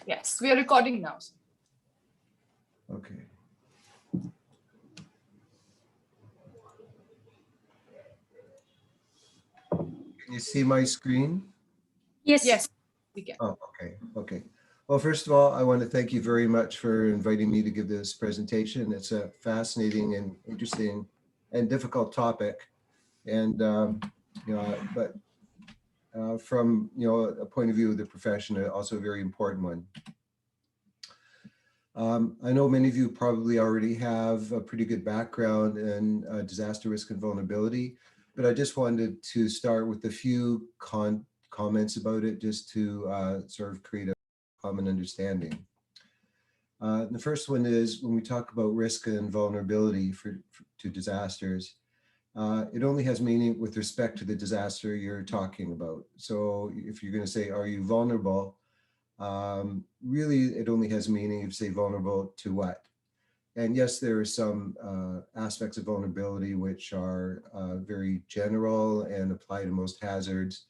Yes, we are recording now. Okay. Can you see my screen? Yes. Yes, we can. Oh, okay. Okay. Well, first of all, I want to thank you very much for inviting me to give this presentation. It's a fascinating and interesting and difficult topic. And, but from, a point of view of the profession, also a very important one. I know many of you probably already have a pretty good background in disaster risk and vulnerability, but I just wanted to start with a few comments about it just to sort of create a common understanding. The first one is when we talk about risk and vulnerability to disasters, it only has meaning with respect to the disaster you're talking about. So if you're going to say, are you vulnerable? Really, it only has meaning if you say vulnerable to what. And yes, there are some aspects of vulnerability which are very general and apply to most hazards.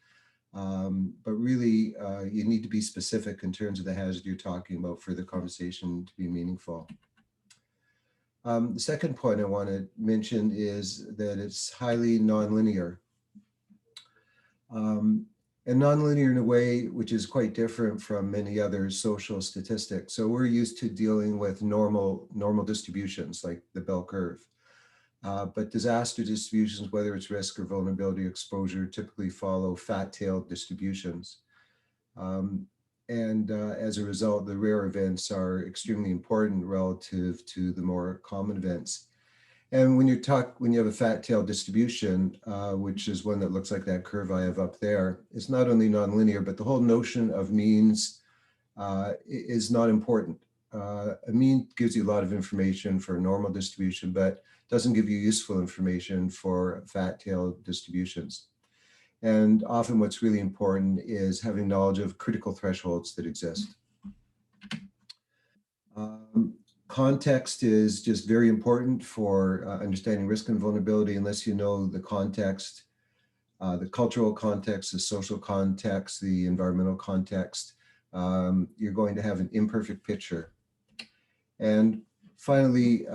But really, you need to be specific in terms of the hazard you're talking about for the conversation to be meaningful. The second point I want to mention is that it's highly nonlinear. And nonlinear in a way which is quite different from many other social statistics. So we're used to dealing with normal distributions like the bell curve. But disaster distributions, whether it's risk or vulnerability exposure, typically follow fat-tailed distributions. As a result, the rare events are extremely important relative to the more common events. And when you have a fat tail distribution, which is one that looks like that curve I have up there, it's not only nonlinear, but the whole notion of means is not important. A mean gives you a lot of information for a normal distribution, but doesn't give you useful information for fat tail distributions. And often what's really important is having knowledge of critical thresholds that exist. Context is just very important for understanding risk and vulnerability. Unless you know the context, the cultural context, the social context, the environmental context, you're going to have an imperfect picture. And finally,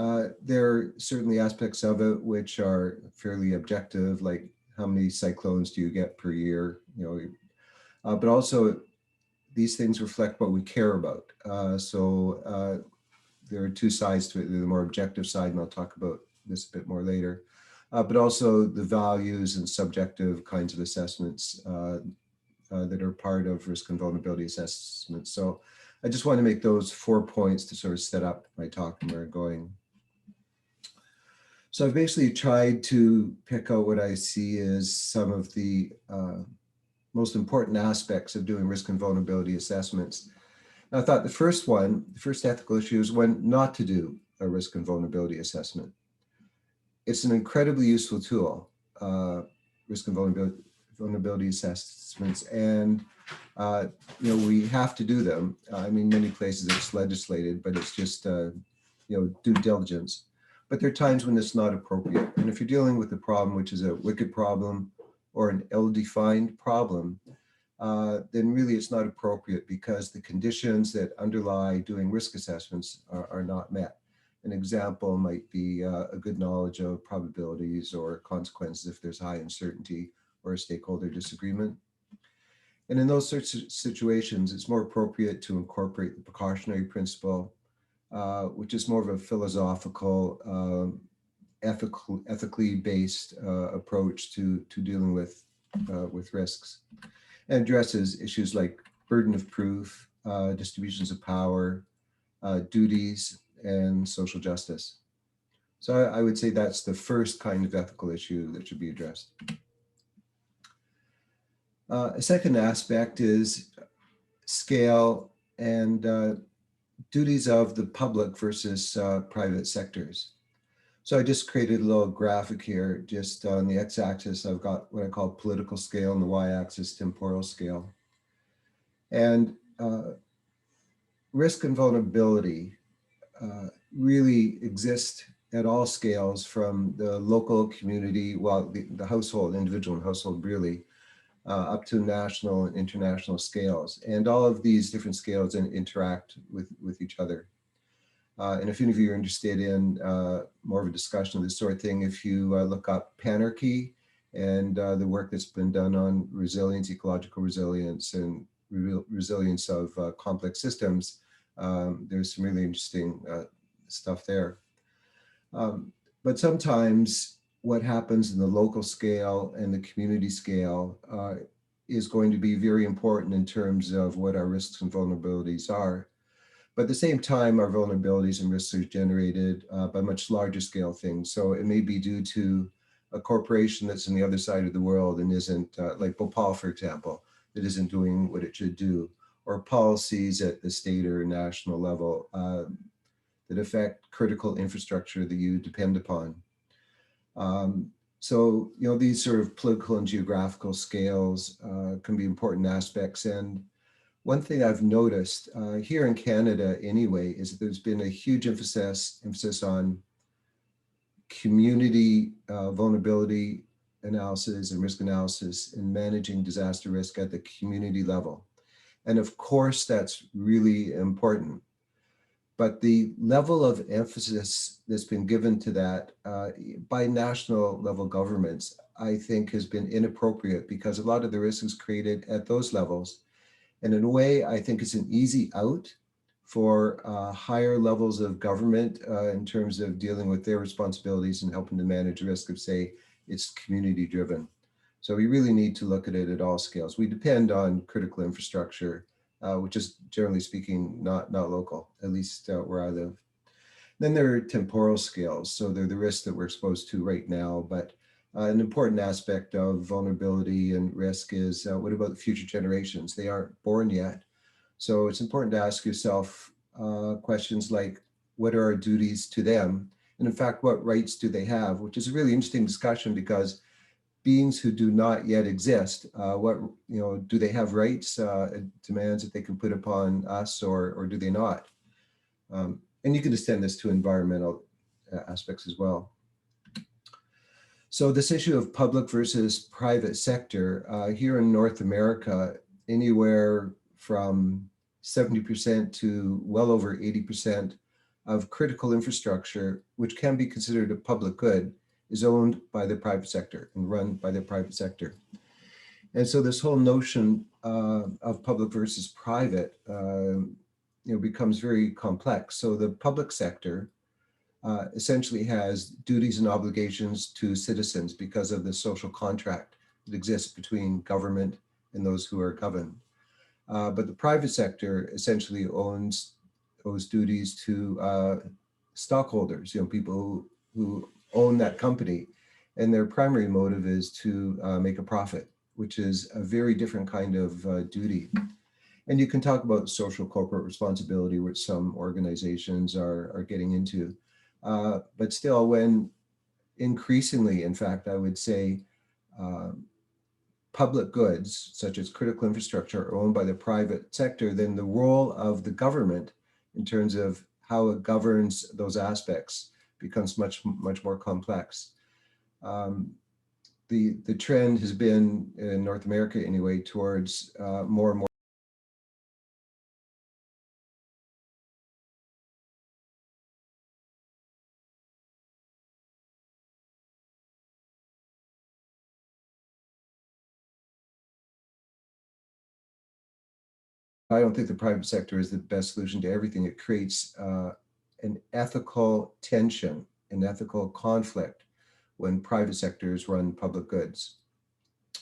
there are certainly aspects of it which are fairly objective, like how many cyclones do you get per year, but also these things reflect what we care about. There are two sides to it, the more objective side, and I'll talk about this a bit more later, but also the values and subjective kinds of assessments that are part of risk and vulnerability assessments. So I just want to make those 4 points to sort of set up my talk and where we're going. So I've basically tried to pick out what I see as some of the most important aspects of doing risk and vulnerability assessments. I thought the first ethical issue is when not to do a risk and vulnerability assessment. It's an incredibly useful tool, risk and vulnerability assessments, and we have to do them. I mean, many places it's legislated, but it's just due diligence. But there are times when it's not appropriate. And if you're dealing with a problem which is a wicked problem or an ill-defined problem, then really it's not appropriate because the conditions that underlie doing risk assessments are not met. An example might be a good knowledge of probabilities or consequences if there's high uncertainty or a stakeholder disagreement. And in those sorts of situations, it's more appropriate to incorporate the precautionary principle, which is more of a philosophical, ethically based approach to dealing with risks, and addresses issues like burden of proof, distributions of power, duties, and social justice. So I would say that's the first kind of ethical issue that should be addressed. A second aspect is scale and duties of the public versus private sectors. So I just created a little graphic here. Just on the x-axis, I've got what I call political scale, and the y-axis, temporal scale. And risk and vulnerability really exist at all scales, from the local community, well, the household, individual and household really, up to national and international scales. And all of these different scales interact with each other. And if any of you are interested in more of a discussion of this sort of thing, if you look up Panarchy and the work that's been done on resilience, ecological resilience, and resilience of complex systems, there's some really interesting stuff there. But sometimes what happens in the local scale and the community scale is going to be very important in terms of what our risks and vulnerabilities are. But at the same time, our vulnerabilities and risks are generated by much larger scale things. So it may be due to a corporation that's on the other side of the world and isn't, like Bhopal, for example, that isn't doing what it should do, or policies at the state or national level that affect critical infrastructure that you depend upon. So, you know, these sort of political and geographical scales can be important aspects. And one thing I've noticed here in Canada anyway, is that there's been a huge emphasis on community vulnerability analysis and risk analysis in managing disaster risk at the community level. And of course, that's really important. But the level of emphasis that's been given to that by national level governments, I think has been inappropriate, because a lot of the risk is created at those levels. And in a way, I think it's an easy out for higher levels of government in terms of dealing with their responsibilities and helping to manage risk of, say, it's community driven. So we really need to look at it at all scales. We depend on critical infrastructure, which is generally speaking not local, at least where I live. Then there are temporal scales. So they're the risks that we're exposed to right now, but an important aspect of vulnerability and risk is what about the future generations? They aren't born yet. So it's important to ask yourself questions like, what are our duties to them? And in fact, what rights do they have? Which is a really interesting discussion, because beings who do not yet exist, do they have rights, demands that they can put upon us, or do they not? And you can extend this to environmental aspects as well. So this issue of public versus private sector, here in North America, anywhere from 70% to well over 80% of critical infrastructure, which can be considered a public good, is owned by the private sector and run by the private sector. And so this whole notion of public versus private becomes very complex. So the public sector essentially has duties and obligations to citizens because of the social contract that exists between government and those who are governed. But the private sector essentially owes duties to stockholders, people who own that company, and their primary motive is to make a profit, which is a very different kind of duty. And you can talk about social corporate responsibility, which some organizations are getting into. But still, when increasingly, in fact, I would say, public goods, such as critical infrastructure, are owned by the private sector, then the role of the government in terms of how it governs those aspects becomes much more complex. The trend has been, in North America anyway, towards more and more I don't think the private sector is the best solution to everything. It creates an ethical tension, an ethical conflict when private sectors run public goods,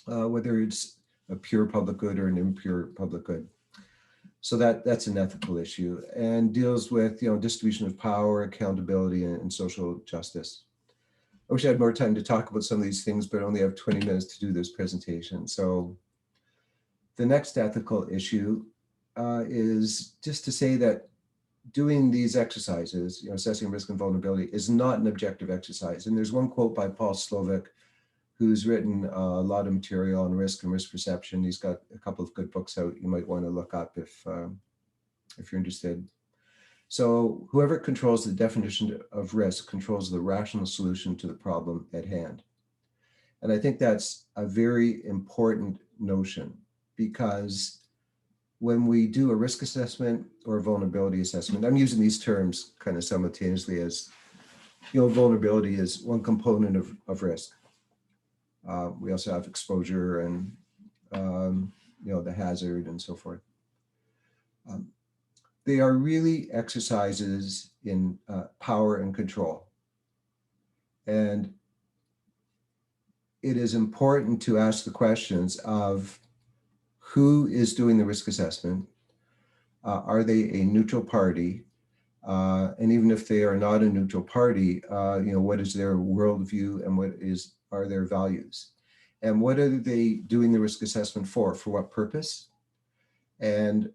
whether it's a pure public good or an impure public good. So that's an ethical issue, and deals with distribution of power, accountability, and social justice. I wish I had more time to talk about some of these things, but I only have 20 minutes to do this presentation. So the next ethical issue is just to say that doing these exercises, assessing risk and vulnerability, is not an objective exercise. And there's one quote by Paul Slovic, who's written a lot of material on risk and risk perception. He's got a couple of good books out you might want to look up if you're interested. So whoever controls the definition of risk controls the rational solution to the problem at hand. And I think that's a very important notion, because when we do a risk assessment or a vulnerability assessment, I'm using these terms kind of simultaneously as, vulnerability is one component of risk. We also have exposure and, the hazard and so forth. They are really exercises in power and control. And it is important to ask the questions of who is doing the risk assessment. Are they a neutral party? And even if they are not a neutral party, what is their worldview and what are their values? And what are they doing the risk assessment for? For what purpose? And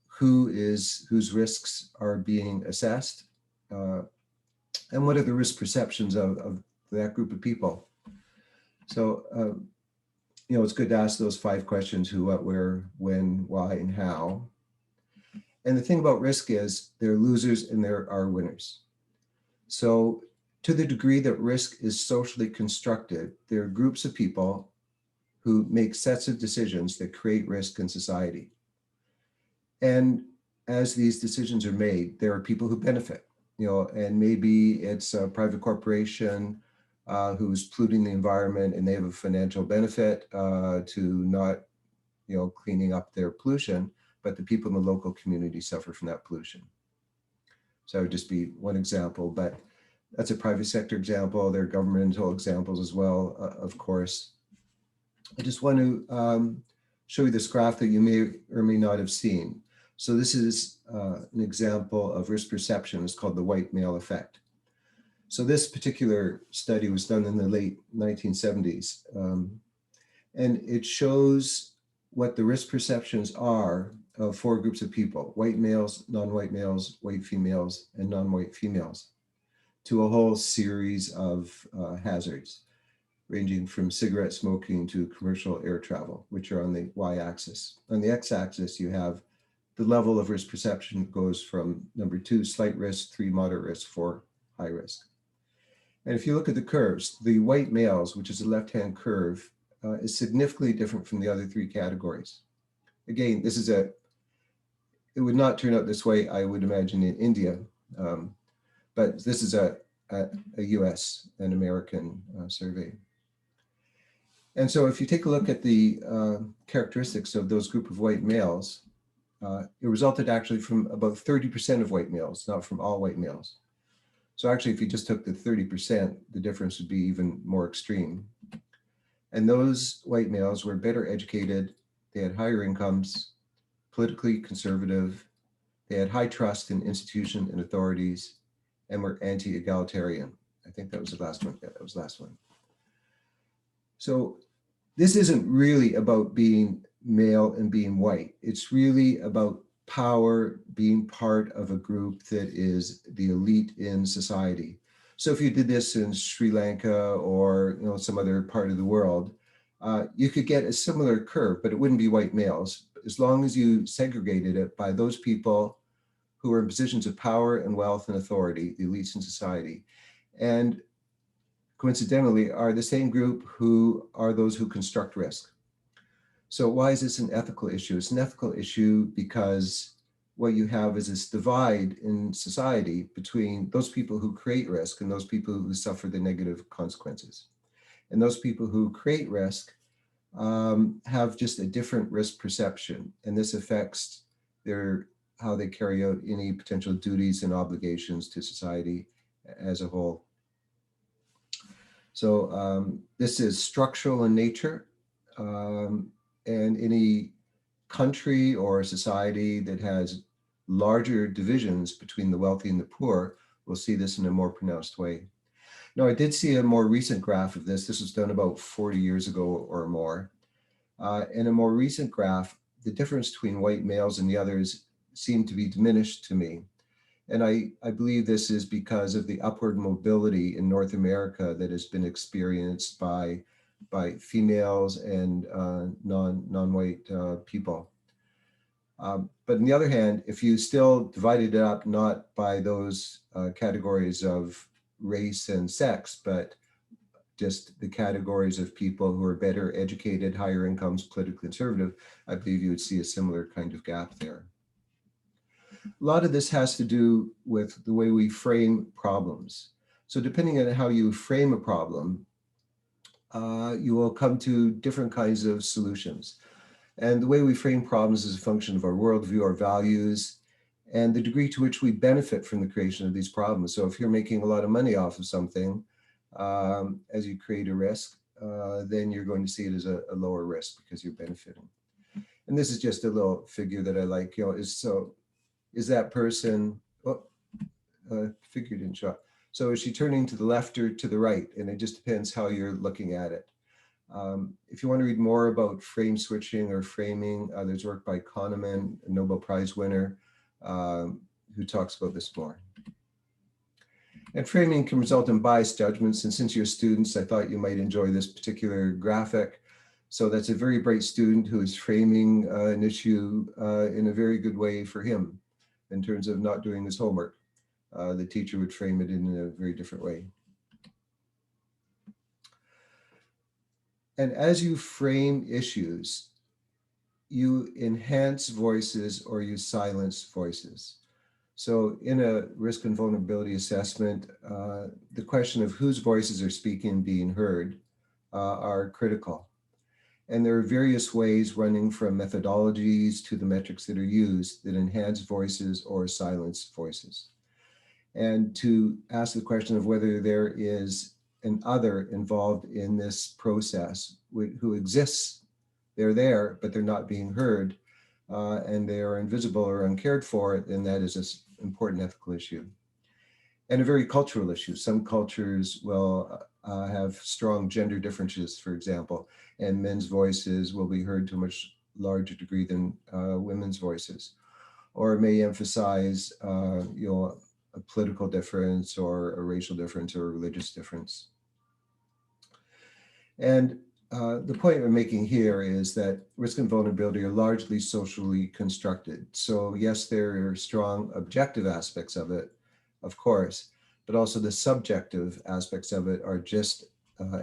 whose risks are being assessed? And what are the risk perceptions of that group of people? So, it's good to ask those 5 questions: who, what, where, when, why, and how. And the thing about risk is there are losers and there are winners. So to the degree that risk is socially constructed, there are groups of people who make sets of decisions that create risk in society. And as these decisions are made, there are people who benefit, and maybe it's a private corporation who's polluting the environment and they have a financial benefit to not, cleaning up their pollution, but the people in the local community suffer from that pollution. So that would just be one example, but that's a private sector example. There are governmental examples as well, of course. I just want to show you this graph that you may or may not have seen. So this is an example of risk perception. It's called the white male effect. So this particular study was done in the late 1970s. And it shows what the risk perceptions are of 4 groups of people: white males, non-white males, white females, and non-white females, to a whole series of hazards, ranging from cigarette smoking to commercial air travel, which are on the y-axis. On the x-axis, you have the level of risk perception that goes from number 2, slight risk, 3, moderate risk, 4, high risk. And if you look at the curves, the white males, which is the left-hand curve, is significantly different from the other 3 categories. Again, it would not turn out this way, I would imagine, in India, but this is a US and American survey. And so if you take a look at the characteristics of those group of white males, it resulted actually from about 30% of white males, not from all white males. So actually, if you just took the 30%, the difference would be even more extreme. And those white males were better educated, they had higher incomes, politically conservative, they had high trust in institutions and authorities, and were anti-egalitarian. I think that was the last one. Yeah, that was the last one. So this isn't really about being male and being white. It's really about power, being part of a group that is the elite in society. So if you did this in Sri Lanka or some other part of the world, you could get a similar curve, but it wouldn't be white males, as long as you segregated it by those people who are in positions of power and wealth and authority, the elites in society, and coincidentally are the same group who are those who construct risk. So why is this an ethical issue? It's an ethical issue because what you have is this divide in society between those people who create risk and those people who suffer the negative consequences. And those people who create risk have just a different risk perception, and this affects how they carry out any potential duties and obligations to society as a whole. So this is structural in nature, and any country or society that has larger divisions between the wealthy and the poor will see this in a more pronounced way. Now, I did see a more recent graph of this. This was done about 40 years ago or more. In a more recent graph, the difference between white males and the others seemed to be diminished to me. And I believe this is because of the upward mobility in North America that has been experienced by females and non-white people. But on the other hand, if you still divided it up not by those categories of race and sex, but just the categories of people who are better educated, higher incomes, politically conservative, I believe you would see a similar kind of gap there. A lot of this has to do with the way we frame problems. So depending on how you frame a problem, you will come to different kinds of solutions. And the way we frame problems is a function of our worldview, our values, and the degree to which we benefit from the creation of these problems. So if you're making a lot of money off of something, as you create a risk, then you're going to see it as a lower risk because you're benefiting. And this is just a little figure that I like, is that person, figure didn't show up. So is she turning to the left or to the right? And it just depends how you're looking at it. If you want to read more about frame switching or framing, there's work by Kahneman, a Nobel Prize winner, who talks about this more. And framing can result in biased judgments. And since you're students, I thought you might enjoy this particular graphic. So that's a very bright student who is framing an issue in a very good way for him in terms of not doing his homework. The teacher would frame it in a very different way. And as you frame issues, you enhance voices or you silence voices. So in a risk and vulnerability assessment, the question of whose voices are speaking and being heard are critical. And there are various ways running from methodologies to the metrics that are used that enhance voices or silence voices. And to ask the question of whether there is an other involved in this process who exists, they're there, but they're not being heard, and they are invisible or uncared for, then that is an important ethical issue. And a very cultural issue. Some cultures will have strong gender differences, for example, and men's voices will be heard to a much larger degree than women's voices, or it may emphasize, a political difference or a racial difference or a religious difference. And the point I'm making here is that risk and vulnerability are largely socially constructed. So yes, there are strong objective aspects of it, of course, but also the subjective aspects of it are just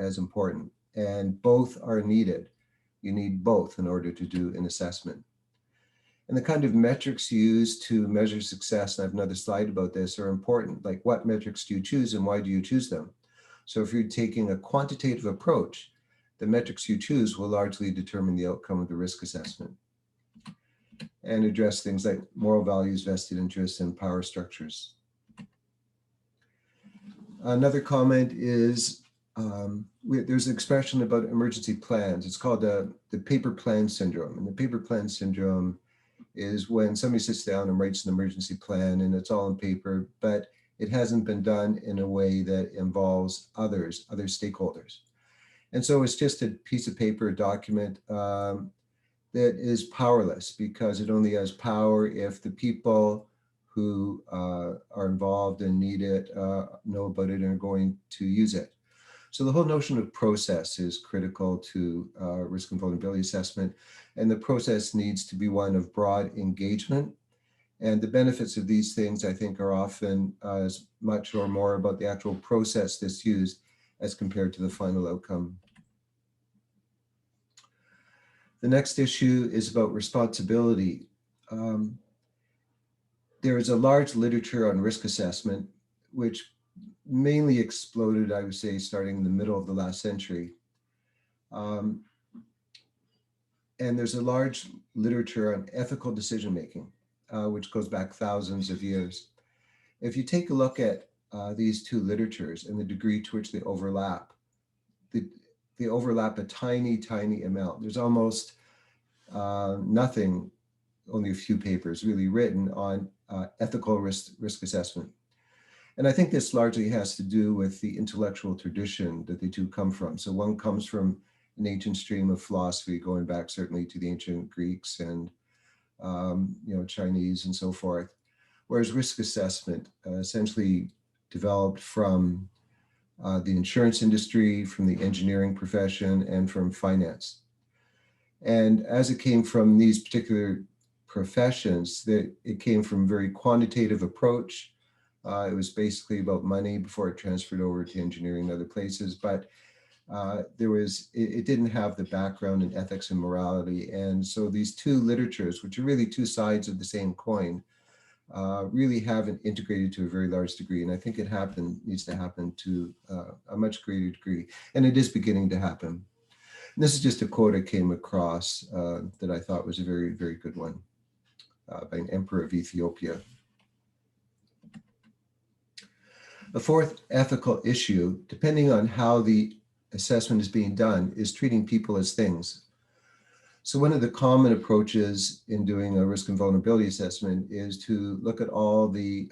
as important. And both are needed. You need both in order to do an assessment. And the kind of metrics used to measure success, and I have another slide about this, are important. Like, what metrics do you choose and why do you choose them? So if you're taking a quantitative approach, the metrics you choose will largely determine the outcome of the risk assessment and address things like moral values, vested interests, and power structures. Another comment is there's an expression about emergency plans. It's called the paper plan syndrome. And the paper plan syndrome is when somebody sits down and writes an emergency plan and it's all on paper, but it hasn't been done in a way that involves other stakeholders. And so it's just a piece of paper, a document that is powerless because it only has power if the people who are involved and need it know about it and are going to use it. So the whole notion of process is critical to risk and vulnerability assessment. And the process needs to be one of broad engagement. And the benefits of these things, I think, are often as much or more about the actual process that's used as compared to the final outcome. The next issue is about responsibility. There is a large literature on risk assessment, which mainly exploded, I would say, starting in the middle of the last century. And there's a large literature on ethical decision-making, which goes back thousands of years. If you take a look at these two literatures and the degree to which they overlap, they overlap a tiny, tiny amount. There's almost nothing, only a few papers really written on ethical risk assessment. And I think this largely has to do with the intellectual tradition that the two come from. So one comes from an ancient stream of philosophy going back certainly to the ancient Greeks and Chinese and so forth, whereas risk assessment essentially developed from the insurance industry, from the engineering profession, and from finance. And as it came from these particular professions, it came from a very quantitative approach. It was basically about money before it transferred over to engineering and other places. But it didn't have the background in ethics and morality. And so these two literatures, which are really two sides of the same coin, really haven't integrated to a very large degree. And I think needs to happen to a much greater degree. And it is beginning to happen. And this is just a quote I came across that I thought was a very, very good one by an emperor of Ethiopia. A fourth ethical issue, depending on how the assessment is being done, is treating people as things. So one of the common approaches in doing a risk and vulnerability assessment is to look at all the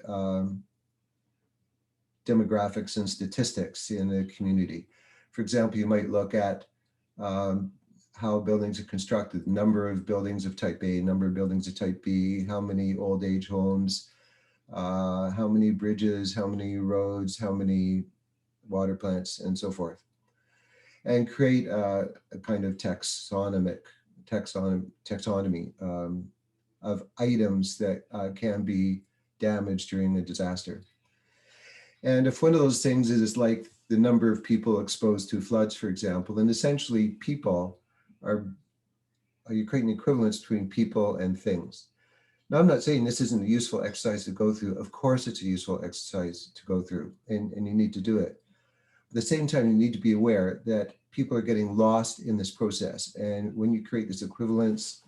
demographics and statistics in the community. For example, you might look at how buildings are constructed, number of buildings of type A, number of buildings of type B, how many old age homes, how many bridges, how many roads, how many water plants, and so forth. And create a kind of taxonomy of items that can be damaged during a disaster. And if one of those things is like the number of people exposed to floods, for example, then essentially people you create an equivalence between people and things. Now, I'm not saying this isn't a useful exercise to go through. Of course, it's a useful exercise to go through, and you need to do it. At the same time, you need to be aware that people are getting lost in this process. And when you create this equivalence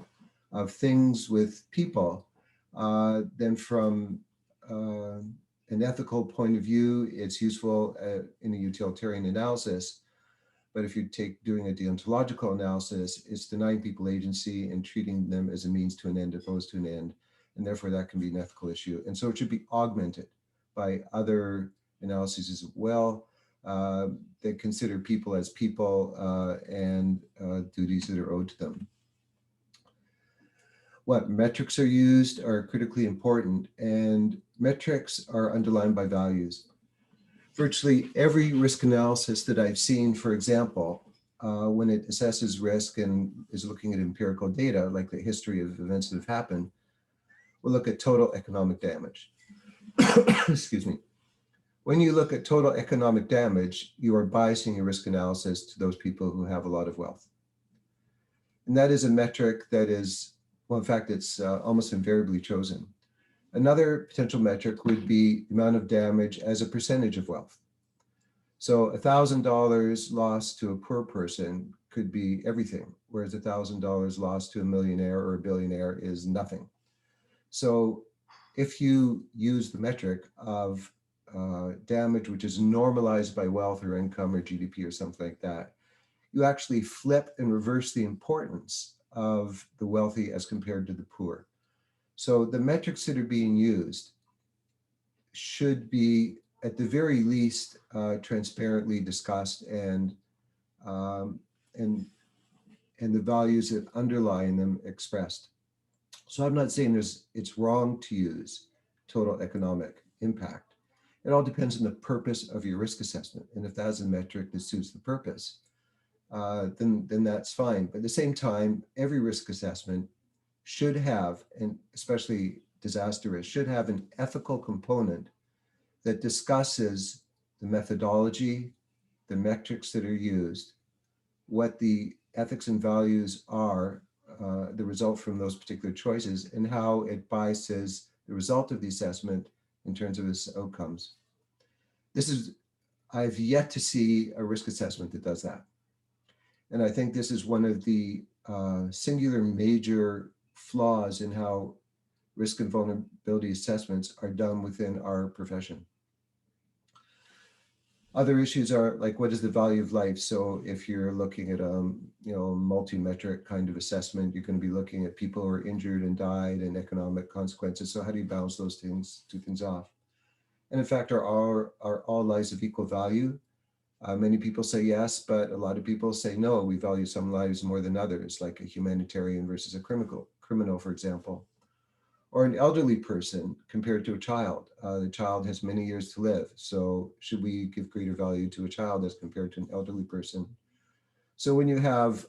of things with people, then from an ethical point of view, it's useful in a utilitarian analysis. But if you doing a deontological analysis, it's denying people agency and treating them as a means to an end opposed to an end. And therefore that can be an ethical issue. And so it should be augmented by other analyses as well that consider people as people and duties that are owed to them. What metrics are used are critically important, and metrics are underlined by values. Virtually every risk analysis that I've seen, for example, when it assesses risk and is looking at empirical data, like the history of events that have happened, will look at total economic damage. Excuse me. When you look at total economic damage, you are biasing your risk analysis to those people who have a lot of wealth. And that is a metric that is, well, in fact, it's almost invariably chosen. Another potential metric would be the amount of damage as a percentage of wealth. So $1,000 lost to a poor person could be everything, whereas $1,000 lost to a millionaire or a billionaire is nothing. So if you use the metric of damage, which is normalized by wealth or income or GDP or something like that, you actually flip and reverse the importance of the wealthy as compared to the poor. So the metrics that are being used should be, at the very least, transparently discussed, and the values that underlie them expressed. So I'm not saying it's wrong to use total economic impact. It all depends on the purpose of your risk assessment. And if that's a metric that suits the purpose, then that's fine. But at the same time, every risk assessment should have, and especially disaster risk, should have an ethical component that discusses the methodology, the metrics that are used, what the ethics and values are, the result from those particular choices, and how it biases the result of the assessment in terms of its outcomes. I've yet to see a risk assessment that does that. And I think this is one of the singular major flaws in how risk and vulnerability assessments are done within our profession. Other issues are like, what is the value of life? So if you're looking at a multi-metric kind of assessment, you're going to be looking at people who are injured and died and economic consequences. So how do you balance those two things off? And in fact, are all lives of equal value? Many people say yes, but a lot of people say no. We value some lives more than others, like a humanitarian versus a criminal, for example. Or an elderly person compared to a child. The child has many years to live. So should we give greater value to a child as compared to an elderly person? So when you have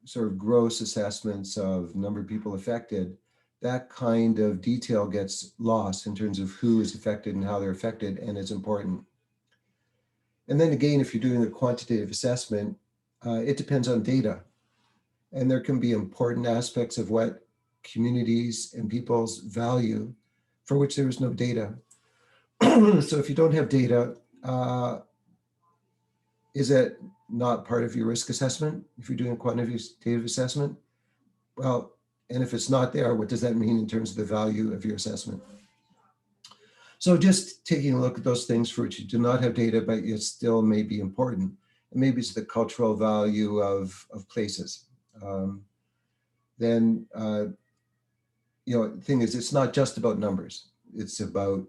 sort of gross assessments of number of people affected, that kind of detail gets lost in terms of who is affected and how they're affected, and it's important. And then again, if you're doing a quantitative assessment, it depends on data. And there can be important aspects of what communities and people's value for which there is no data. So if you don't have data, is it not part of your risk assessment if you're doing a quantitative assessment? Well, and if it's not there, what does that mean in terms of the value of your assessment? So just taking a look at those things for which you do not have data, but it still may be important. And maybe it's the cultural value of places. Then, the thing is, it's not just about numbers. It's about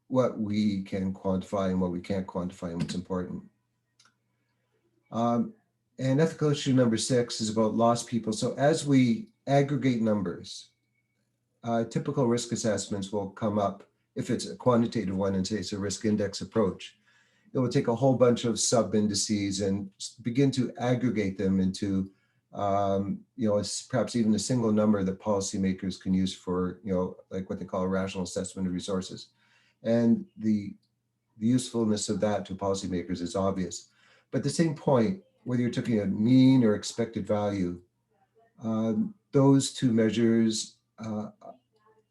what we can quantify and what we can't quantify and what's important. And ethical issue number 6 is about lost people. So as we aggregate numbers, typical risk assessments will come up, if it's a quantitative one and say it's a risk index approach, it will take a whole bunch of sub-indices and begin to aggregate them into, perhaps even a single number that policymakers can use for, like what they call a rational assessment of resources. And the usefulness of that to policymakers is obvious. But at the same point, whether you're talking a mean or expected value, those two measures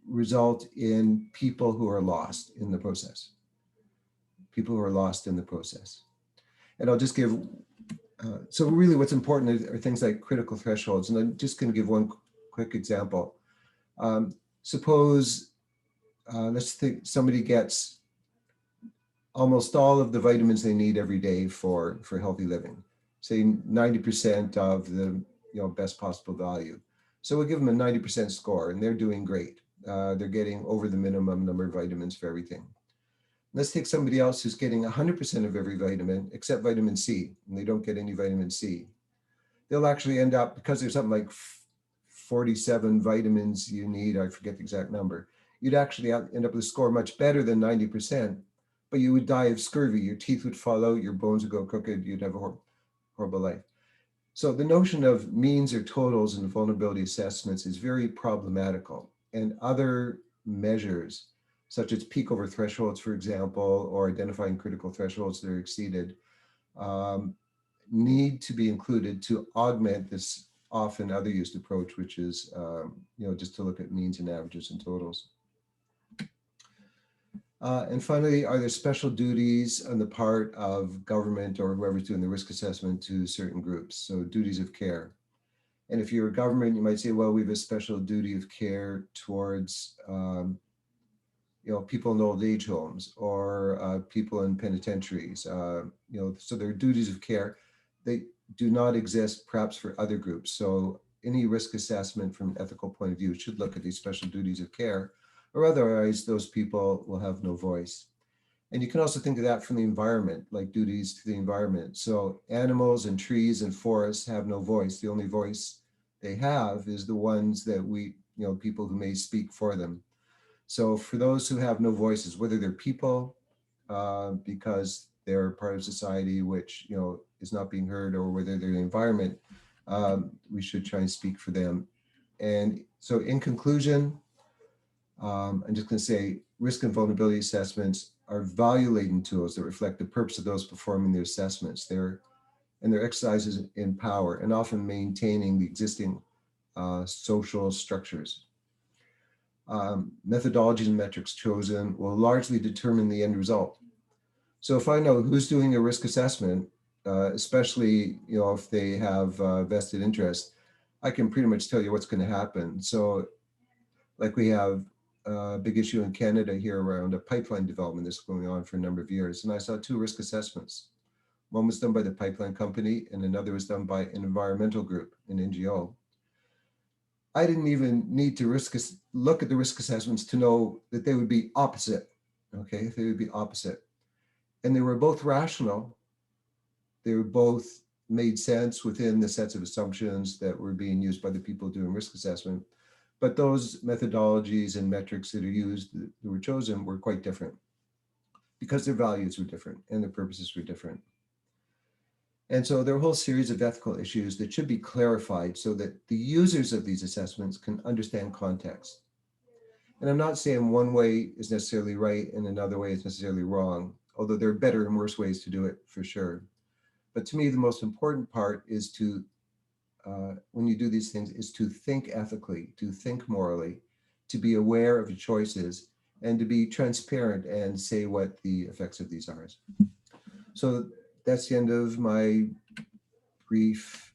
result in people who are lost in the process. People who are lost in the process. And I'll just give, so really what's important are things like critical thresholds. And I'm just going to give one quick example. Suppose, let's think somebody gets almost all of the vitamins they need every day for healthy living, say 90% of the best possible value. So we'll give them a 90% score and they're doing great. They're getting over the minimum number of vitamins for everything. Let's take somebody else who's getting 100% of every vitamin except vitamin C, and they don't get any vitamin C. They'll actually end up, because there's something like 47 vitamins you need, I forget the exact number, you'd actually end up with a score much better than 90%, but you would die of scurvy. Your teeth would fall out, your bones would go crooked, you'd have a horrible life. So the notion of means or totals in vulnerability assessments is very problematical. And other measures, such as peak over thresholds, for example, or identifying critical thresholds that are exceeded, need to be included to augment this often other used approach, which is just to look at means and averages and totals. And finally, are there special duties on the part of government or whoever's doing the risk assessment to certain groups? So duties of care. And if you're a government, you might say, well, we have a special duty of care towards people in old age homes or people in penitentiaries. So there are duties of care. They do not exist perhaps for other groups. So any risk assessment from an ethical point of view should look at these special duties of care, or otherwise those people will have no voice. And you can also think of that from the environment, like duties to the environment. So animals and trees and forests have no voice. The only voice they have is the ones that we, people who may speak for them. So for those who have no voices, whether they're people, because they're part of society which is not being heard, or whether they're the environment, we should try and speak for them. And so in conclusion, I'm just going to say risk and vulnerability assessments are value-laden tools that reflect the purpose of those performing the assessments. They're exercises in power and often maintaining the existing social structures. Methodologies and metrics chosen will largely determine the end result. So if I know who's doing a risk assessment, especially if they have vested interest, I can pretty much tell you what's going to happen. So like we have a big issue in Canada here around a pipeline development that's going on for a number of years. And I saw 2 risk assessments. One was done by the pipeline company and another was done by an environmental group, an NGO. I didn't even need to look at the risk assessments to know that they would be opposite. Okay, they would be opposite. And they were both rational. They were both made sense within the sets of assumptions that were being used by the people doing risk assessment. But those methodologies and metrics that are used, that were chosen, were quite different because their values were different and their purposes were different. And so there are a whole series of ethical issues that should be clarified so that the users of these assessments can understand context. And I'm not saying one way is necessarily right and another way is necessarily wrong. although there are better and worse ways to do it for sure. But to me, the most important part is to, when you do these things, is to think ethically, to think morally, to be aware of your choices, and to be transparent and say what the effects of these are. So that's the end of my brief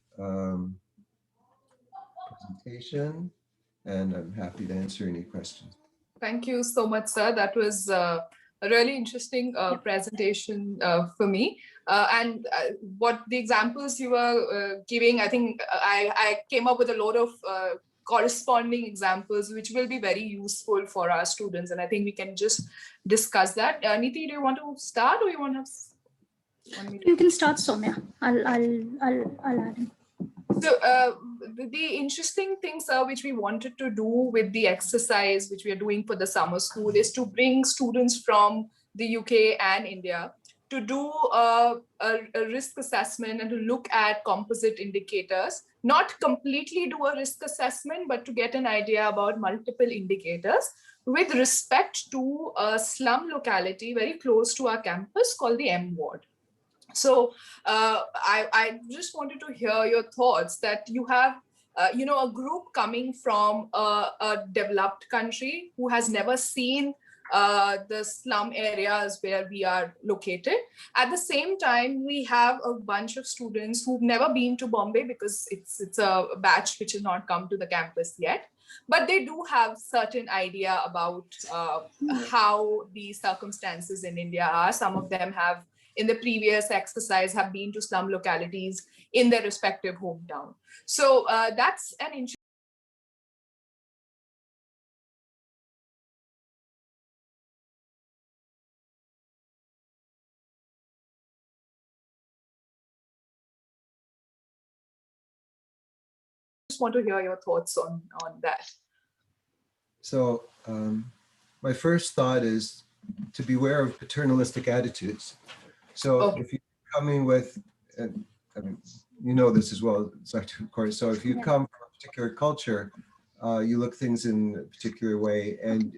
presentation, and I'm happy to answer any questions. Thank you so much, sir. That was a really interesting presentation for me. And what the examples you were giving, I think I came up with a lot of corresponding examples, which will be very useful for our students. And I think we can just discuss that. Niti, do you want to start, or you want me to? You can start, Soumya. I'll add in. So the interesting things which we wanted to do with the exercise which we are doing for the summer school is to bring students from the UK and India to do a risk assessment and to look at composite indicators, not completely do a risk assessment, but to get an idea about multiple indicators with respect to a slum locality very close to our campus called the M Ward. So I just wanted to hear your thoughts that you have, a group coming from a developed country who has never seen the slum areas where we are located. At the same time, we have a bunch of students who've never been to Bombay because it's a batch which has not come to the campus yet. But they do have certain idea about how the circumstances in India are. Some of them have, in the previous exercise, have been to slum localities in their respective hometown. So that's an interesting. Just want to hear your thoughts on that. So my first thought is to beware of paternalistic attitudes. So if you're coming with, and I mean, you know this as well, of course. So if you come from a particular culture, you look things in a particular way, and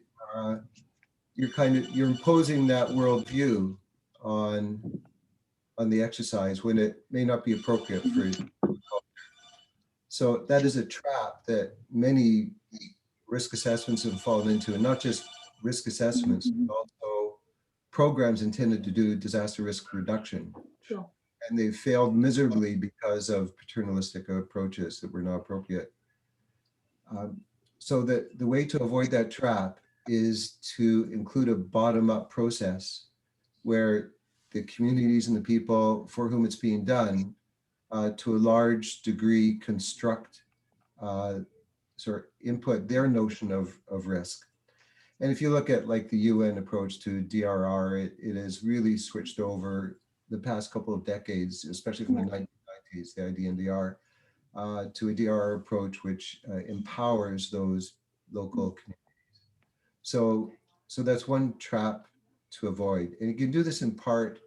you're imposing that worldview on the exercise when it may not be appropriate for your culture. So that is a trap that many risk assessments have fallen into, and not just risk assessments, but also programs intended to do disaster risk reduction. Sure. And they've failed miserably because of paternalistic approaches that were not appropriate. So the way to avoid that trap is to include a bottom-up process where the communities and the people for whom it's being done to a large degree construct, sort of input their notion of risk. And if you look at like the UN approach to DRR, it has really switched over the past couple of decades, especially from the 1990s, the IDNDR, to a DRR approach which empowers those local communities. So that's one trap to avoid. And you can do this in part,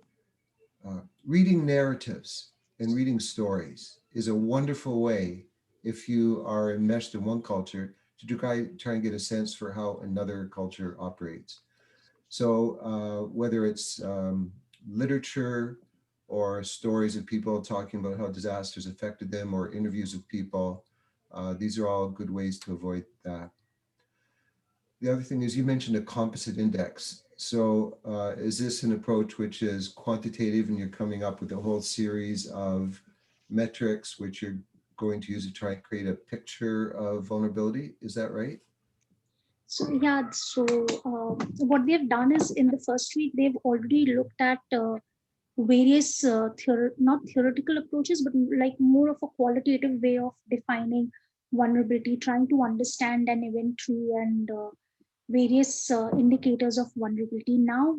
reading narratives and reading stories is a wonderful way, if you are enmeshed in one culture, to try and get a sense for how another culture operates. So whether it's literature or stories of people talking about how disasters affected them, or interviews of people, these are all good ways to avoid that. The other thing is, you mentioned a composite index. So is this an approach which is quantitative, and you're coming up with a whole series of metrics which you're going to use to try and create a picture of vulnerability? Is that right? So yeah, so what they've done is, in the first week, they've already looked at various not theoretical approaches, but like more of a qualitative way of defining vulnerability, trying to understand an event tree and various indicators of vulnerability. Now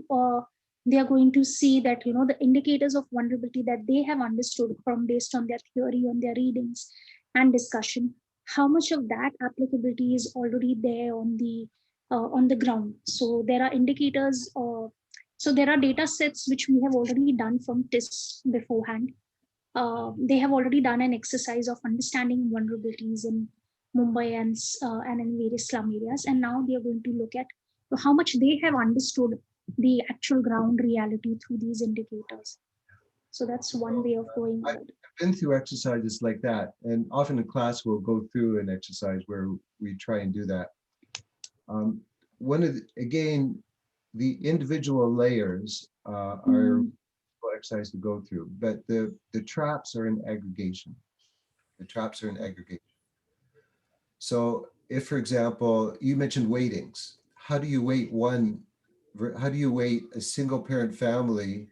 they are going to see that, the indicators of vulnerability that they have understood from based on their theory, on their readings and discussion, how much of that applicability is already there on the ground. So there are indicators. So there are data sets which we have already done from TIS beforehand. They have already done an exercise of understanding vulnerabilities in Mumbai and in various slum areas. And now they are going to look at how much they have understood the actual ground reality through these indicators. So that's one way of going I've about it. been through exercises like that, and often in class we'll go through an exercise where we try and do that. One of again, the individual layers are exercise to go through, but the traps are in aggregation. The traps are in aggregation. So if, for example, you mentioned weightings, how do you weight one? How do you weight a single parent family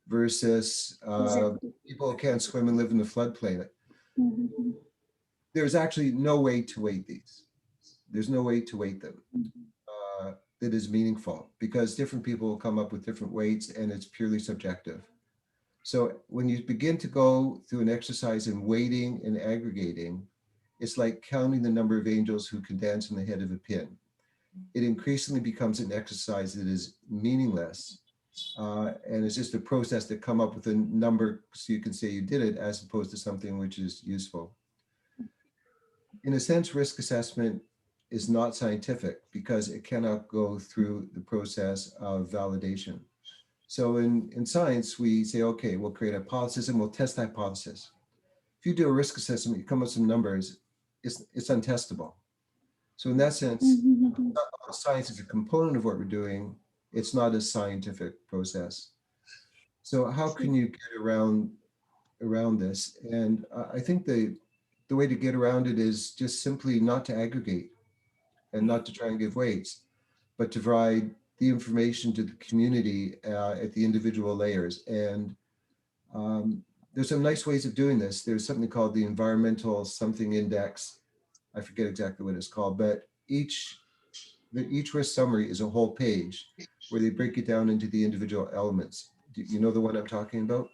versus Exactly. people who can't swim and live in the floodplain? Mhm. There's actually no way to weight these. There's no way to weight them that is meaningful, because different people will come up with different weights and it's purely subjective. So when you begin to go through an exercise in weighting and aggregating, it's like counting the number of angels who can dance on the head of a pin. It increasingly becomes an exercise that is meaningless. And it's just a process to come up with a number so you can say you did it, as opposed to something which is useful. In a sense, risk assessment is not scientific because it cannot go through the process of validation. So in science, we say, okay, we'll create a hypothesis and we'll test the hypothesis. If you do a risk assessment, you come up with some numbers, it's untestable. So in that sense, Mhm. science is a component of what we're doing. It's not a scientific process. So how can you get around this? And I think the way to get around it is just simply not to aggregate and not to try and give weights, but to provide the information to the community at the individual layers. And there's some nice ways of doing this. There's something called the environmental something index. I forget exactly what it's called, but each risk summary is a whole page where they break it down into the individual elements. Do you know the one I'm talking about?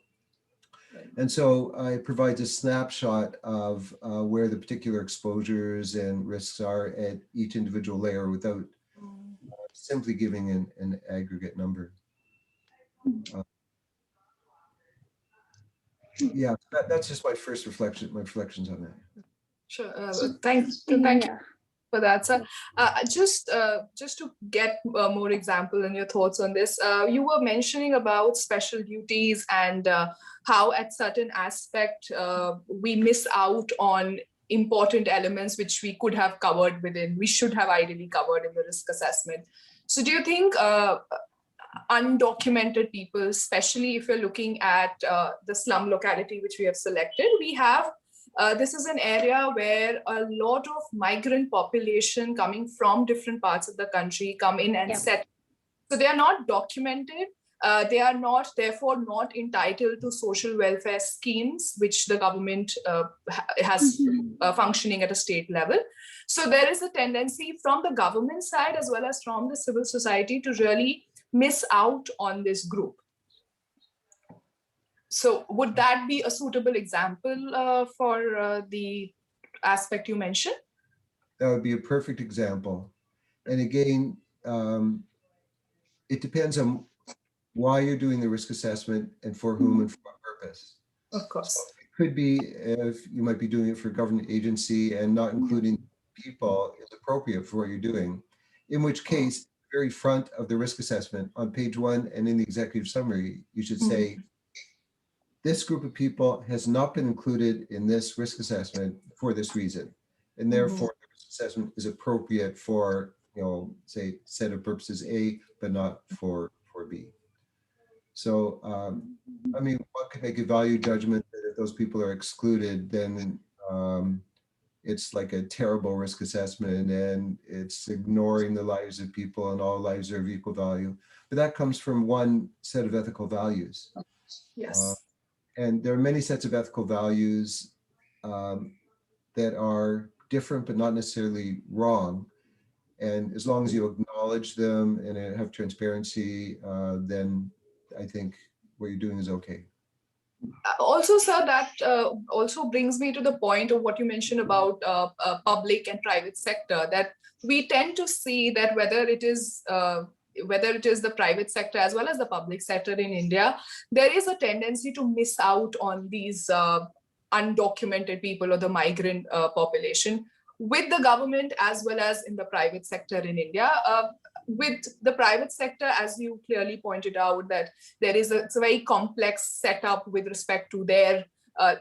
And so it provides a snapshot of where the particular exposures and risks are at each individual layer without simply giving an aggregate number. Yeah, that's just my first reflection, my reflections on that. Sure. So Thank you yeah. for that, sir. Just to get more example and your thoughts on this, you were mentioning about special duties and how at certain aspect we miss out on important elements which we could have covered within, we should have ideally covered in the risk assessment. So do you think undocumented people, especially if you're looking at the slum locality which we have selected, we have this is an area where a lot of migrant population coming from different parts of the country come in and settle. So they are not documented. They are not, therefore, not entitled to social welfare schemes, which the government has functioning at a state level. So there is a tendency from the government side as well as from the civil society to really miss out on this group. So would that be a suitable example for the aspect you mentioned? That would be a perfect example. And again, it depends on why you're doing the risk assessment and for whom and for what purpose. Of course. So it could be if you might be doing it for a government agency and not including people is appropriate for what you're doing, in which case, the very front of the risk assessment on page 1 and in the executive summary, you should say, this group of people has not been included in this risk assessment for this reason. And therefore, the risk assessment is appropriate for, say, set of purposes A, but not for B. So, I mean, one could make a value judgment that if those people are excluded, then it's like a terrible risk assessment and it's ignoring the lives of people and all lives are of equal value. But that comes from one set of ethical values. Yes. And there are many sets of ethical values that are different, but not necessarily wrong. And as long as you acknowledge them and have transparency, then I think what you're doing is okay. Also, sir, that also brings me to the point of what you mentioned about public and private sector, that we tend to see that whether it is the private sector as well as the public sector in India, there is a tendency to miss out on these undocumented people or the migrant population with the government as well as in the private sector in India. with the private sector, as you clearly pointed out, that it's a very complex setup with respect to their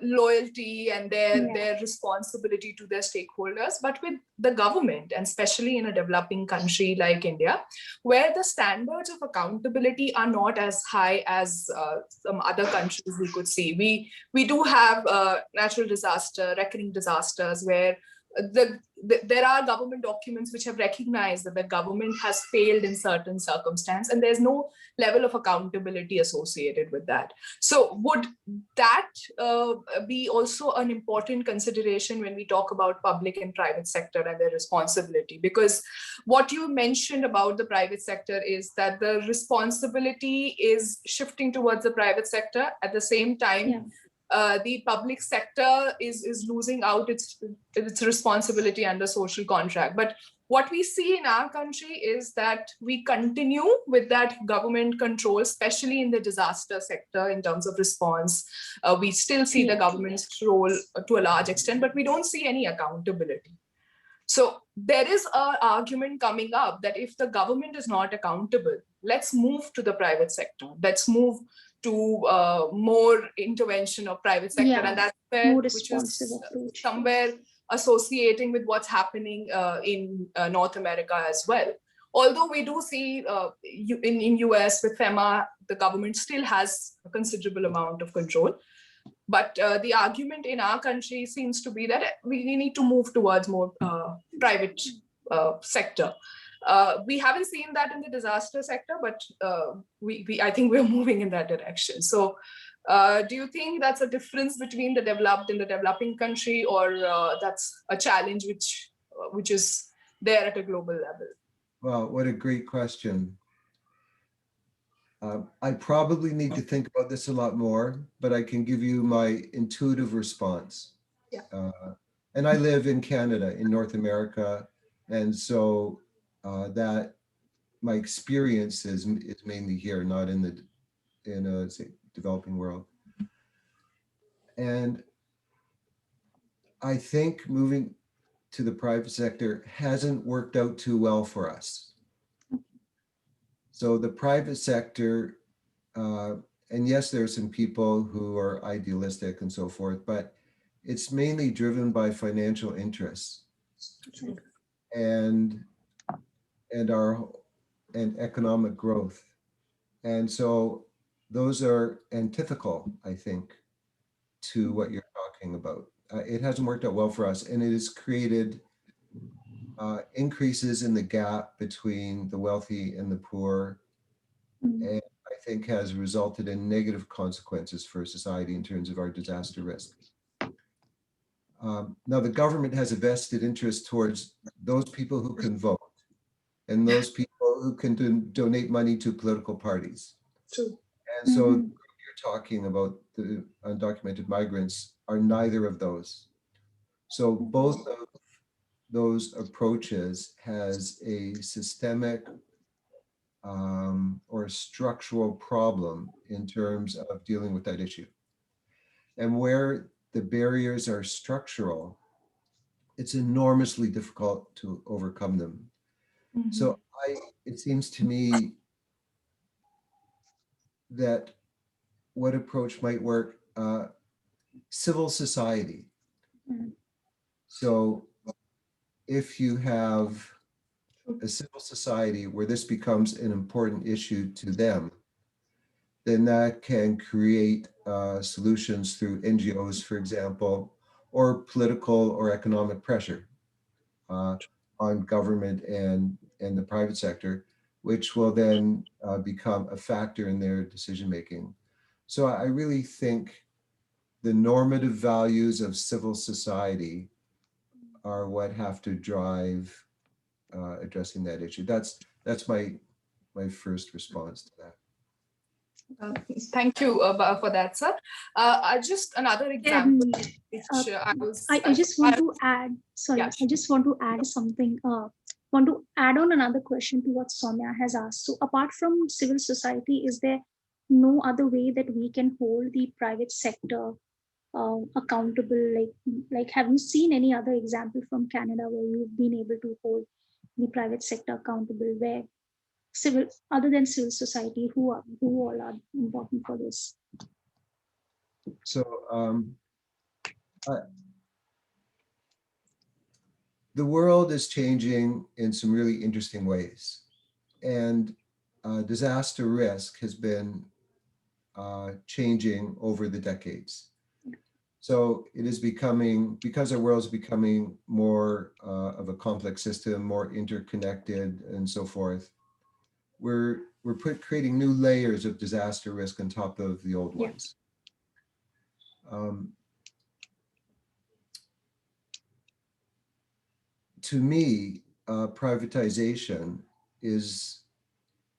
loyalty and their responsibility to their stakeholders. But with the government, and especially in a developing country like India, where the standards of accountability are not as high as some other countries we could see. We do have natural disaster, recurring disasters, where there are government documents which have recognized that the government has failed in certain circumstance, and there's no level of accountability associated with that. So would that be also an important consideration when we talk about public and private sector and their responsibility? Because what you mentioned about the private sector is that the responsibility is shifting towards the private sector. At the same time, the public sector is losing out its responsibility under social contract. But what we see in our country is that we continue with that government control, especially in the disaster sector in terms of response. We still see the government's role to a large extent, but we don't see any accountability. So there is an argument coming up that if the government is not accountable, let's move to the private sector. Let's move to more intervention of private sector, and that's where, which is somewhere associating with what's happening in North America as well. Although we do see in US with FEMA, the government still has a considerable amount of control. But the argument in our country seems to be that we need to move towards more private sector. We haven't seen that in the disaster sector, but I think we're moving in that direction. So do you think that's a difference between the developed and the developing country, or that's a challenge which is there at a global level? Well, what a great question. I probably need to think about this a lot more, but I can give you my intuitive response. And I live in Canada, in North America, and so that my experience is mainly here, not in a say, developing world. And I think moving to the private sector hasn't worked out too well for us. So the private sector, and yes, there are some people who are idealistic and so forth, but it's mainly driven by financial interests and economic growth. And so those are antithetical, I think, to what you're talking about. It hasn't worked out well for us, and it has created increases in the gap between the wealthy and the poor, and I think has resulted in negative consequences for society in terms of our disaster risk. Now, the government has a vested interest towards those people who can vote and those people who can donate money to political parties. True. And so you're talking about the undocumented migrants are neither of those. So both of those approaches has a systemic or a structural problem in terms of dealing with that issue. And where the barriers are structural, it's enormously difficult to overcome them. So it seems to me that what approach might work, civil society. So if you have a civil society where this becomes an important issue to them, then that can create solutions through NGOs, for example, or political or economic pressure on government and the private sector, which will then become a factor in their decision-making. So I really think the normative values of civil society are what have to drive addressing that issue. That's my first response to that. Thank you for that, sir. Just another example, which I just want to add. Sorry, Yeah, I just want to add something. Want to add on another question to what Soumya has asked. So, apart from civil society, is there no other way that we can hold the private sector accountable? Like, have you seen any other example from Canada where you've been able to hold the private sector accountable? Where civil, other than civil society, who all are important for this? So I- the world is changing in some really interesting ways, and disaster risk has been changing over the decades. So it is becoming, because our world is becoming more of a complex system, more interconnected and so forth, we're creating new layers of disaster risk on top of the old Yeah. ones. Um, to me, privatization is,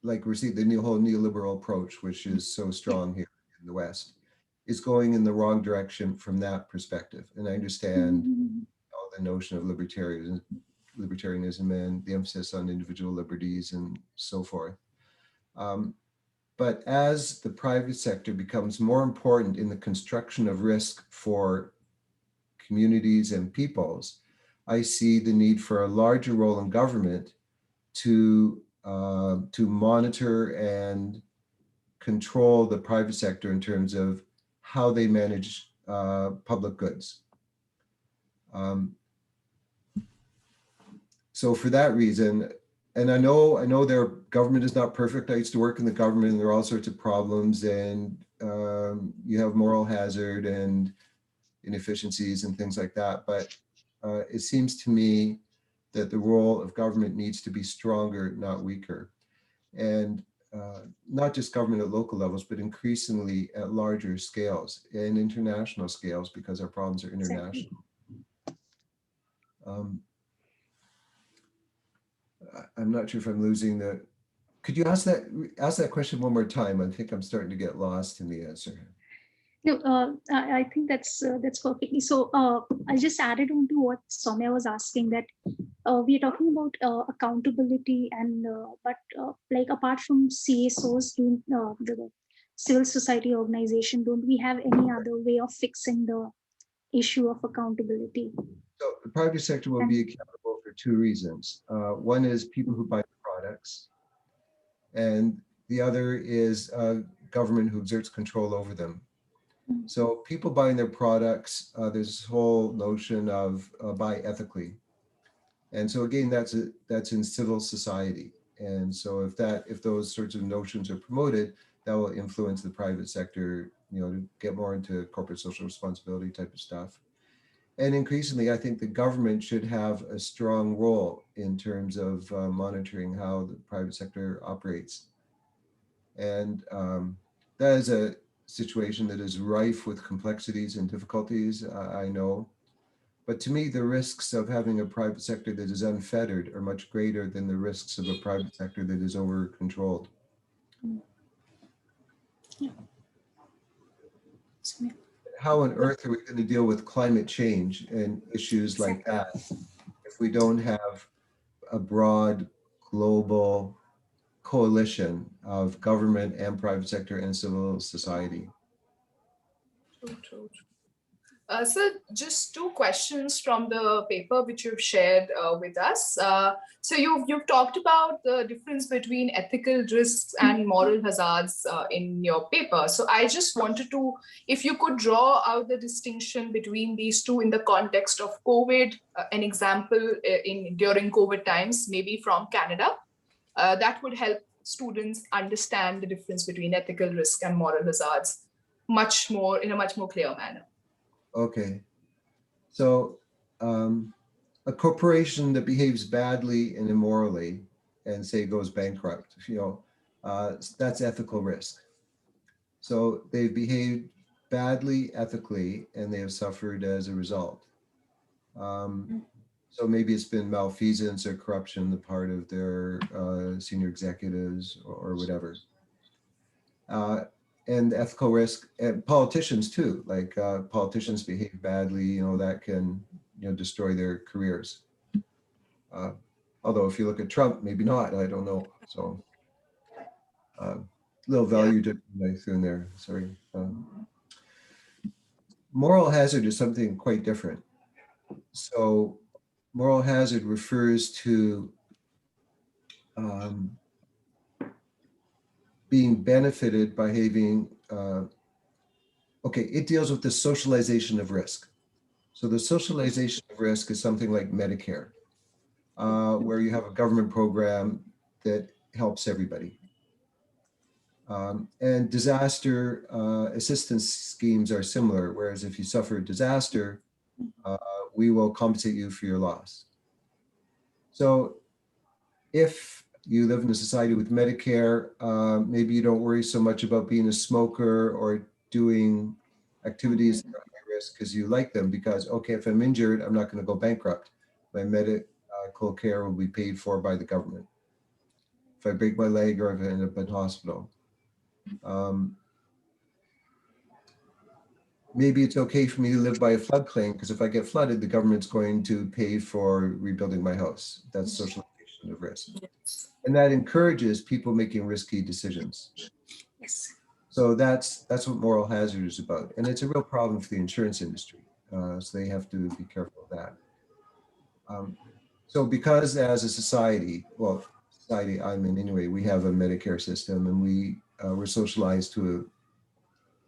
like we're seeing the whole neoliberal approach, which is so strong here in the West, is going in the wrong direction from that perspective. And I understand Mhm. all the notion of libertarianism and the emphasis on individual liberties and so forth. But as the private sector becomes more important in the construction of risk for communities and peoples, I see the need for a larger role in government to monitor and control the private sector in terms of how they manage public goods. So for that reason, and I know their government is not perfect. I used to work in the government, and there are all sorts of problems, and you have moral hazard and inefficiencies and things like that. But it seems to me that the role of government needs to be stronger, not weaker, and not just government at local levels, but increasingly at larger scales and international scales, because our problems are Exactly. international. Um, I'm not sure if I'm losing the. Could you ask that question one more time? I think I'm starting to get lost in the answer. No, I think that's perfectly. So I just added on to what Soumya was asking, that we are talking about accountability, and but like apart from CSOs, doing the civil society organization, don't we have any other way of fixing the issue of accountability? So the private sector will be accountable for two reasons. One is people who buy the products, and the other is government who exerts control over them. So people buying their products, there's this whole notion of buy ethically. And so again, that's in civil society. And so if those sorts of notions are promoted, that will influence the private sector, to get more into corporate social responsibility type of stuff. And increasingly, I think the government should have a strong role in terms of monitoring how the private sector operates. And that is a situation that is rife with complexities and difficulties, I know. But to me, the risks of having a private sector that is unfettered are much greater than the risks of a private sector that is over controlled. How on earth are we going to deal with climate change and issues like Exactly. that if we don't have a broad global coalition of government and private sector and civil society? True, true, true. So just two questions from the paper which you've shared with us. So you've talked about the difference between ethical risks and moral hazards in your paper. So I just wanted to, if you could draw out the distinction between these two in the context of COVID, an example during COVID times, maybe from Canada, that would help students understand the difference between ethical risk and moral hazards much more in a much more clear manner. Okay. So a corporation that behaves badly and immorally and say goes bankrupt, that's ethical risk. So they've behaved badly ethically and they have suffered as a result. So maybe it's been malfeasance or corruption on the part of their senior executives or whatever. And ethical risk, and politicians too, like politicians behave badly, that can destroy their careers. Although if you look at Trump, maybe not, I don't know. So little value to throw in there, sorry. Moral hazard is something quite different. So moral hazard refers to being benefited by having, okay, it deals with the socialization of risk. So the socialization of risk is something like Medicare, where you have a government program that helps everybody. And disaster assistance schemes are similar, whereas if you suffer a disaster, we will compensate you for your loss. So if you live in a society with Medicare, maybe you don't worry so much about being a smoker or doing activities that are high risk because you like them, because, okay, if I'm injured, I'm not going to go bankrupt. My medical care will be paid for by the government. If I break my leg or if I end up in hospital. Maybe it's okay for me to live by a floodplain because if I get flooded, the government's going to pay for rebuilding my house. That's socialization of risk. And that encourages people making risky decisions. Yes. So that's what moral hazard is about. And it's a real problem for the insurance industry. So they have to be careful of that. So because as a society, well, society I'm in anyway, we have a Medicare system and we're socialized to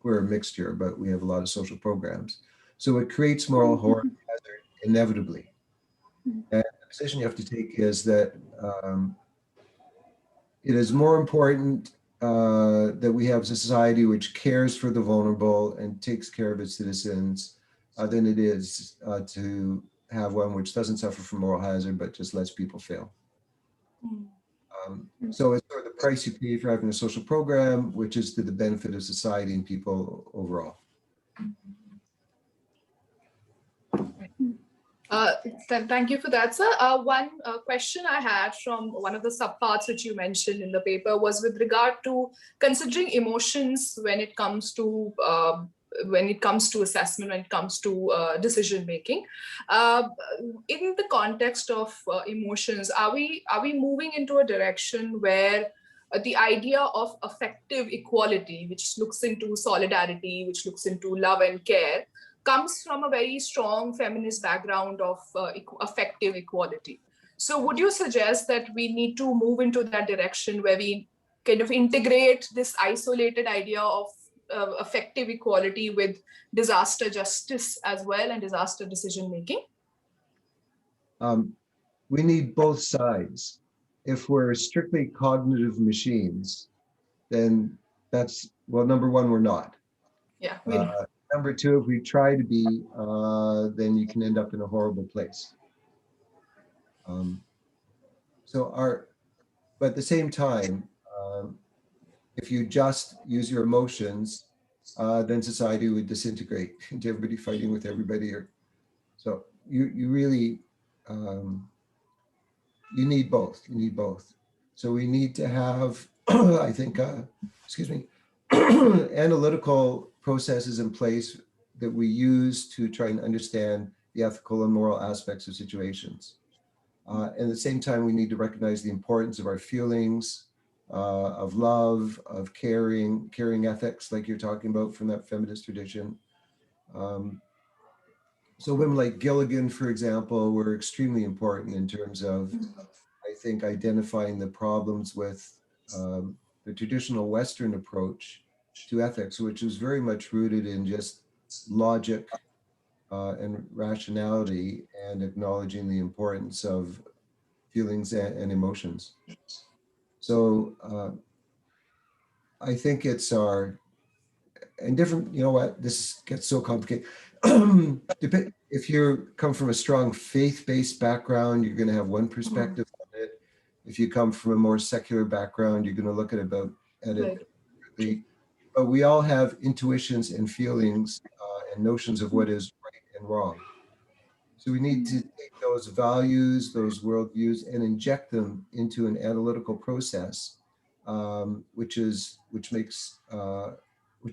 we're a mixture, but we have a lot of social programs. So it creates moral hazard inevitably. And the position you have to take is that it is more important that we have a society which cares for the vulnerable and takes care of its citizens than it is to have one which doesn't suffer from moral hazard, but just lets people fail. So it's sort of the price you pay for having a social program, which is to the benefit of society and people overall. Thank you for that, sir. One question I had from one of the subparts which you mentioned in the paper was with regard to considering emotions when it comes to assessment, when it comes to decision making. In the context of emotions, are we moving into a direction where the idea of affective equality, which looks into solidarity, which looks into love and care, comes from a very strong feminist background of affective equality? So would you suggest that we need to move into that direction where we kind of integrate this isolated idea of affective equality with disaster justice as well and disaster decision making? We need both sides. If we're strictly cognitive machines, then that's, well, number one, we're not. Yeah. Number two, if we try to be, then you can end up in a horrible place. But at the same time, if you just use your emotions, then society would disintegrate into everybody fighting with everybody. So you really, you need both. You need both. So we need to have, I think, excuse me, analytical processes in place that we use to try and understand the ethical and moral aspects of situations. And at the same time, we need to recognize the importance of our feelings, of love, of caring ethics, like you're talking about from that feminist tradition. So women like Gilligan, for example, were extremely important in terms of, I think, identifying the problems with the traditional Western approach to ethics, which is very much rooted in just logic and rationality and acknowledging the importance of feelings and emotions. So I think it's our, and different, you know what, this gets so complicated. If you come from a strong faith-based background, you're going to have one perspective on it. If you come from a more secular background, you're going to look at it differently. But we all have intuitions and feelings and notions of what is right and wrong. So we need to take those values, those worldviews, and inject them into an analytical process, which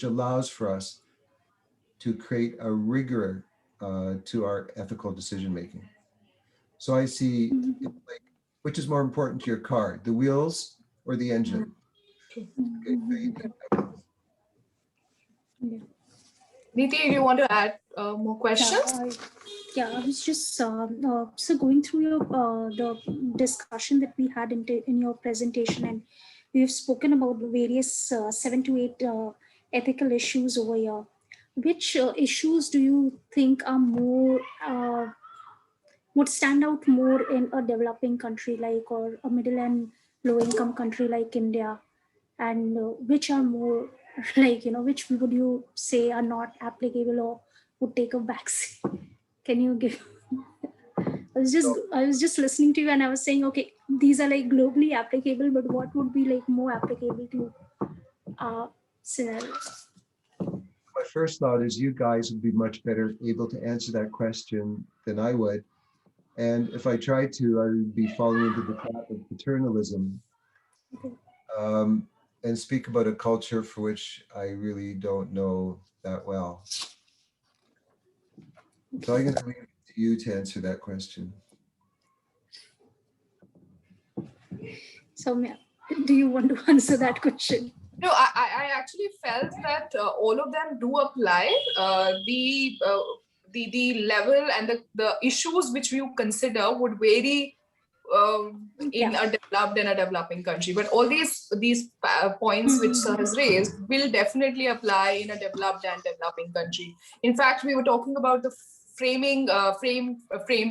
allows for us to create a rigor to our ethical decision making. So I see, like, which is more important to your car, the wheels or the engine? Okay. Niti, do you want to add more questions? Yeah, I was just so going through your the discussion that we had in your presentation, and we've spoken about the various 7 to 8 ethical issues over here. Which issues do you think are more would stand out more in a developing country like, or a middle and low income country like India, and which are more like, which would you say are not applicable or would take a backseat? Can you give? So I was just listening to you and I was saying, okay, these are like globally applicable, but what would be like more applicable to scenario? my first thought is you guys would be much better able to answer that question than I would. And if I tried to, I would be falling into the trap of paternalism, Okay. and speak about a culture for which I really don't know that well. So I'm going to leave it to you to answer that question. So, do you want to answer that question? No, I actually felt that all of them do apply. The level and the issues which you consider would vary in Yeah. a developed and a developing country. But all these points which Mhm. Sir has raised will definitely apply in a developed and developing country. In fact, we were talking about the frame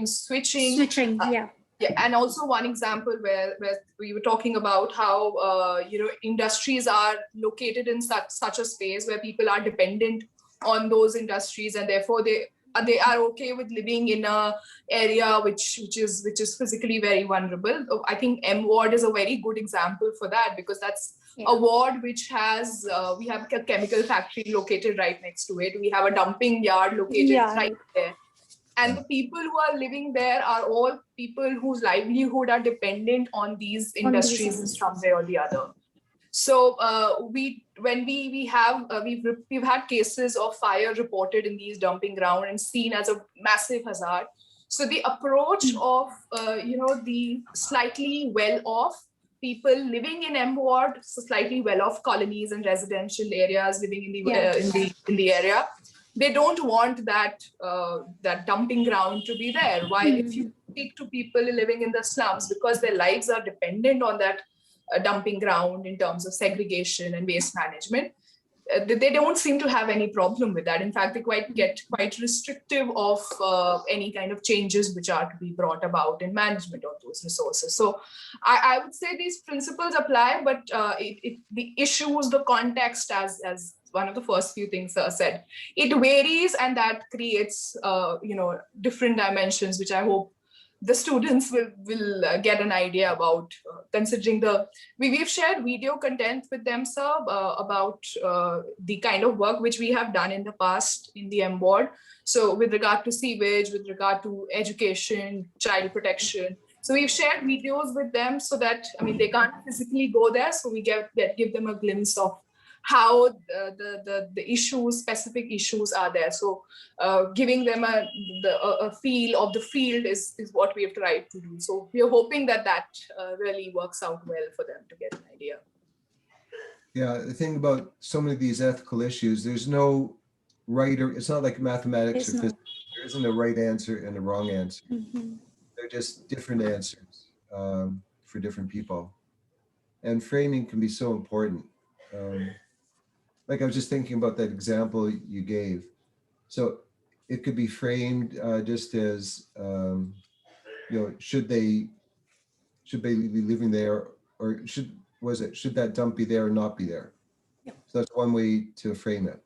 switching. Switching, yeah. Yeah, and also one example where we were talking about how industries are located in such a space where people are dependent on those industries, and therefore they are okay with living in a area which is physically very vulnerable. I think M Ward is a very good example for that, because that's a ward which has we have a chemical factory located right next to it. We have a dumping yard located right there. And the people who are living there are all people whose livelihood are dependent on these industries in some way or the other. So we've had cases of fire reported in these dumping ground and seen as a massive hazard. So the approach of the slightly well-off people living in M Ward, so slightly well-off colonies and residential areas living in the area, they don't want that dumping ground to be there. While if you speak to people living in the slums, because their lives are dependent on that dumping ground in terms of segregation and waste management, they don't seem to have any problem with that. In fact, they get quite restrictive of any kind of changes which are to be brought about in management of those resources. So I would say these principles apply, but the issues, the context, as one of the first few things said, it varies, and that creates different dimensions, which I hope the students will get an idea about, considering we've shared video content with them, sir, about the kind of work which we have done in the past in the M Board. So with regard to sewage, with regard to education, child protection. So we've shared videos with them so that, I mean, they can't physically go there. So we give them a glimpse of how the issues, specific issues are there. So giving them a feel of the field is what we have tried to do. So we are hoping that really works out well for them to get an idea. Yeah, the thing about so many of these ethical issues, there's no right or it's not like mathematics or physics. There isn't a right answer and a wrong answer. They're just different answers for different people. And framing can be so important. Like I was just thinking about that example you gave. So it could be framed just as, should they be living there, or should that dump be there or not be there? So that's one way to frame it.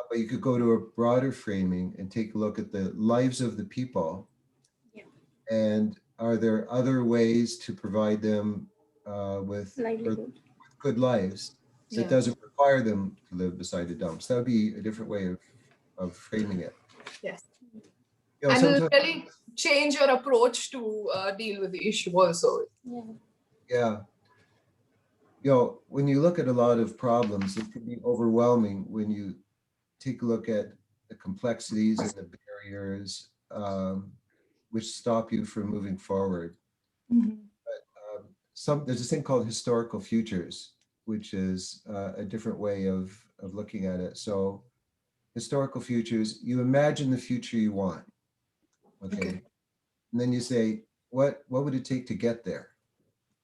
But you could go to a broader framing and take a look at the lives of the people. And are there other ways to provide them with good lives that doesn't require them to live beside the dumps? That would be a different way of framing it. Yes. You know, and it'll really change your approach to deal with the issue also. Yeah. When you look at a lot of problems, it can be overwhelming when you take a look at the complexities and the barriers which stop you from moving forward. But there's this thing called historical futures, which is a different way of looking at it. So historical futures, you imagine the future you want, okay? And then you say, what would it take to get there?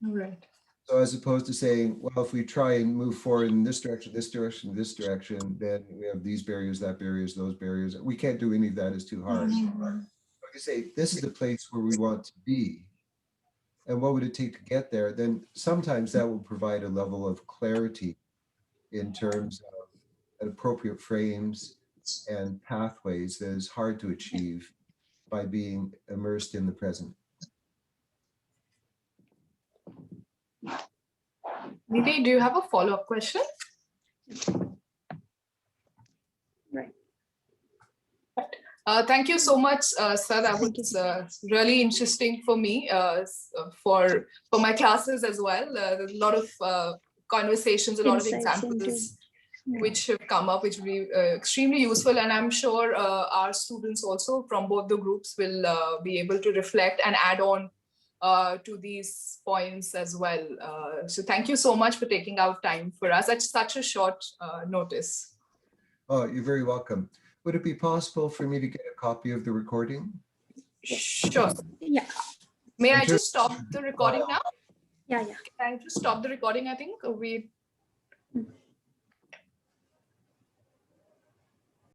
Right. So as opposed to saying, well, if we try and move forward in this direction, this direction, this direction, then we have these barriers, that barriers, those barriers. We can't do any of that, it's too hard. Like I say, this is the place where we want to be. And what would it take to get there? Then sometimes that will provide a level of clarity in terms of appropriate frames and pathways that is hard to achieve by being immersed in the present. Nidhi, do you have a follow-up question? Right. Thank you so much, sir. That Thank was really interesting for me, for my classes as well. There's a lot of conversations, a lot of Insights into- examples Yeah. which have come up, which will be extremely useful. And I'm sure our students also from both the groups will be able to reflect and add on to these points as well. So thank you so much for taking out time for us at such a short notice. Oh, you're very welcome. Would it be possible for me to get a copy of the recording? Sure. Yeah. May I Enter- just stop the recording now? Yeah. Can I just stop the recording? I think we